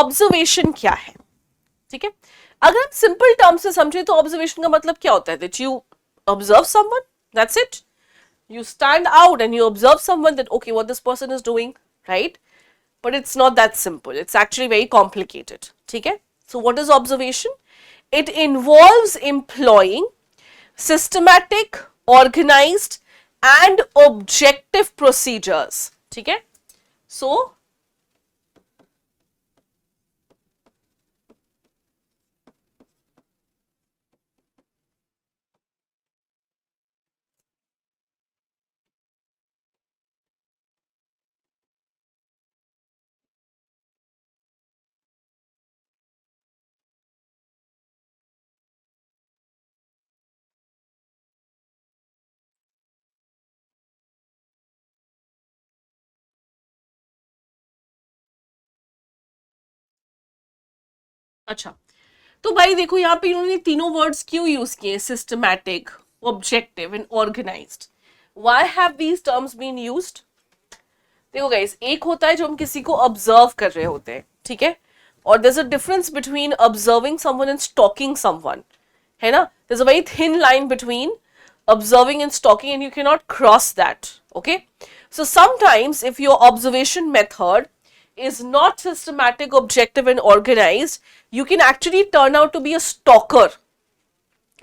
Observation क्या है, ठीक है। अगर हम सिंपल टर्म से समझे तो ऑब्जर्वेशन का मतलब क्या होता है, that you observe someone, that's it. You stand out and you observe someone that okay what this person is doing, right? But it's not that simple, it's actually very complicated, okay? So what is observation? It involves employing systematic, organized and objective procedures, okay? So अच्छा, तो भाई देखो यहाँ पे इन्होंने तीनों words क्यों use किए, systematic, objective and organised. Why have these terms been used? देखो गाइस, एक होता है जो हम किसी को ऑब्जर्व कर रहे होते हैं, ठीक है, और there is a difference between observing someone and stalking someone, है ना. There is a very thin line between observing and stalking and you cannot cross that, okay. So sometimes if your observation method is not systematic, objective and organized, you can actually turn out to be a stalker,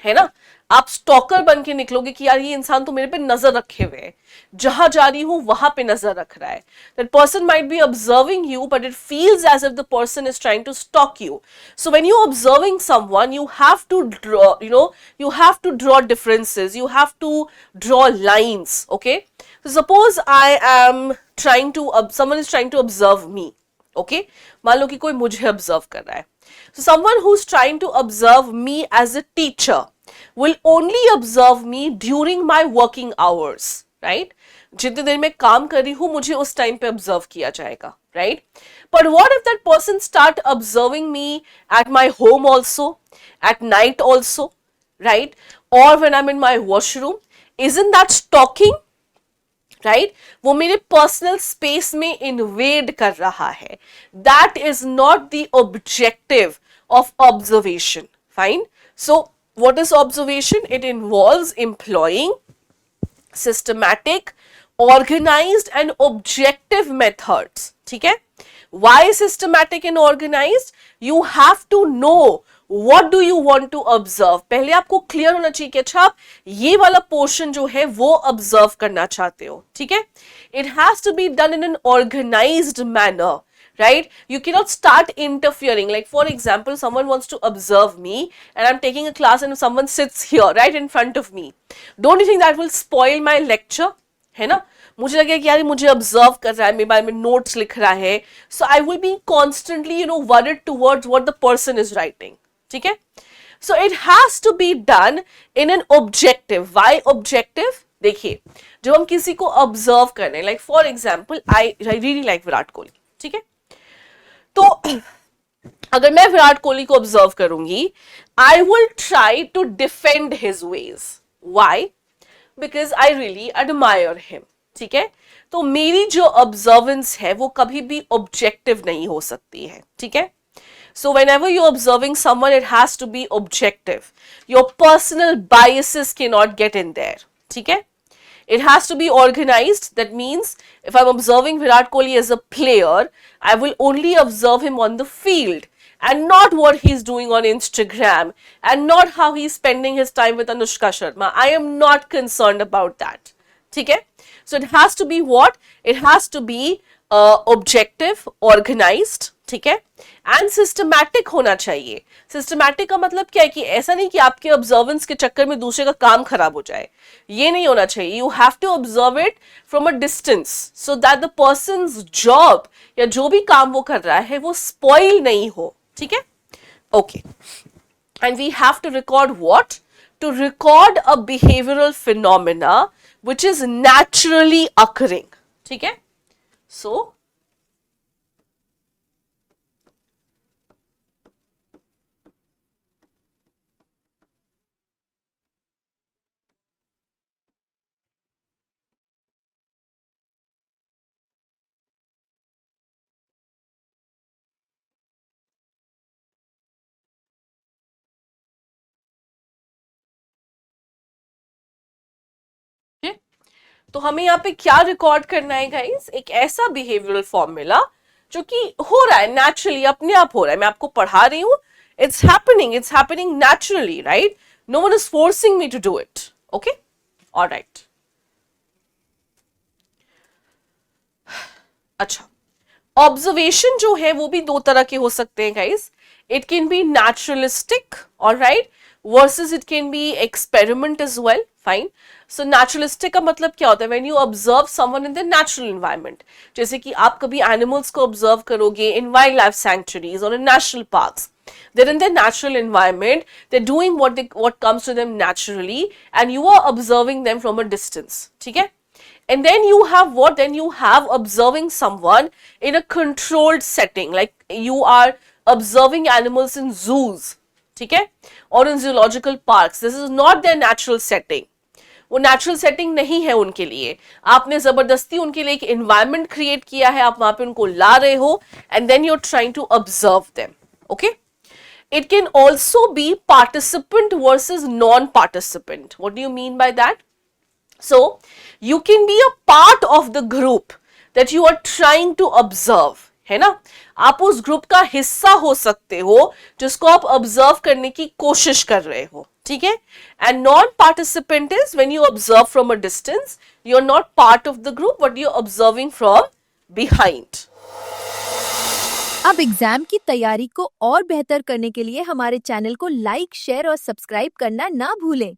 है ना. आप stalker बन के निकलोगे कि यार ये इंसान तो मेरे पे नजर रखे हुए है, जहां जा रही हूं वहां पे नजर रख रहा है. That person might be observing you but it feels as if the person is trying to stalk you. So when you observing someone you have to draw, you know, you have to draw differences, you have to draw lines, okay. So suppose I am trying to someone is trying to observe me, okay. मान लो कि कोई मुझे observe कर रहा है. So someone who's trying to observe me as a teacher will only observe me during my working hours, right? जितनी देर मैं काम कर रही हूं मुझे उस टाइम पे ऑब्जर्व किया जाएगा, right? But what if that person start observing me at my home also, at night also, right? Or when I'm in my washroom? Isn't that stalking? Right, वो मेरे पर्सनल स्पेस में invade कर रहा है. That is not the objective of observation. Fine. So what is observation? It involves employing systematic, organized and objective methods. ठीक है. Why systematic and organized? You have to know what do you want to observe. पहले आपको clear होना चाहिए कि अच्छा आप ये वाला पोर्शन जो है वो ऑब्जर्व करना चाहते हो, ठीक है. It has to be done in an organized manner, right? You cannot start interfering. Like for example, someone wants to observe me and I'm taking a class and someone sits here right in front of me. Don't you think that will spoil my lecture? है ना. मुझे लगे कि यार मुझे observe कर रहा है, मेरे बारे में नोट्स लिख रहा है, so I will be constantly worried towards what the person is writing, ठीक है. So it has to be done in an objective. Why objective? देखिए, जब हम किसी को ऑब्जर्व कर रहे हैं, like for example I really like Virat Kohli, ठीक है. तो अगर मैं विराट कोहली को ऑब्जर्व करूंगी, I will try to defend his ways. Why? Because I really admire him, ठीक है. तो मेरी जो ऑब्जर्वेंस है वो कभी भी ऑब्जेक्टिव नहीं हो सकती है, ठीक है. So whenever you're observing someone, it has to be objective. Your personal biases cannot get in there, ठीक है. It has to be organized. That means if I'm observing Virat Kohli as a player, I will only observe him on the field and not what he's doing on Instagram and not how he's spending his time with Anushka Sharma. I am not concerned about that. ठीक है. So it has to be what? It has to be objective, organized, ठीक है, and systematic होना चाहिए. Systematic का मतलब क्या है कि ऐसा नहीं कि आपके ऑब्जर्वेंस के चक्कर में दूसरे का काम खराब हो जाए, ये नहीं होना चाहिए. You have to observe it from a distance so that the person's job या जो भी काम वो कर रहा है वो स्पॉइल नहीं हो, ठीक है. Okay. And we have to record what? To record a behavioural phenomena which is naturally occurring, ठीक है. So तो हमें यहाँ पे क्या रिकॉर्ड करना है गाइस, एक ऐसा बिहेवियरल फॉर्मूला जो कि हो रहा है नेचुरली, अपने आप हो रहा है, मैं आपको पढ़ा रही हूँ, it's happening naturally, right, no one is forcing me to do it, okay, alright. अच्छा, ऑब्जर्वेशन जो है वो भी दो तरह के हो सकते हैं guys, it can be naturalistic, alright, versus it can be experiment as well, fine. So naturalistic का मतलब क्या होता है, when you observe someone in the natural environment, जैसे कि आप कभी एनिमल्स को ऑब्जर्व करोगे इन वाइल्ड लाइफ सैंक्चुरीज और in national parks, they're in their natural environment, they're doing what comes to them naturally, and you are observing them from a distance, ठीक है। And then you have what, then you have observing someone in a controlled setting, like you are observing animals in zoos, ठीक है, और in zoological parks, this is not their natural setting, वो natural setting नहीं है उनके लिए, आपने जबरदस्ती उनके लिए एक एनवायरनमेंट क्रिएट किया है, आप वहां पे उनको ला रहे हो, and then you are trying to observe them, okay. It can also be participant versus non-participant. What do you mean by that? So, you can be a part of the group that you are trying to observe, है ना, आप उस group का हिस्सा हो सकते हो जिसको आप ऑब्जर्व करने की कोशिश कर रहे हो, ठीक है। And non participant is when you observe from a distance, you are not part of the group but you are observing from behind. अब एग्जाम की तैयारी को और बेहतर करने के लिए हमारे चैनल को लाइक, शेयर और सब्सक्राइब करना ना भूलें।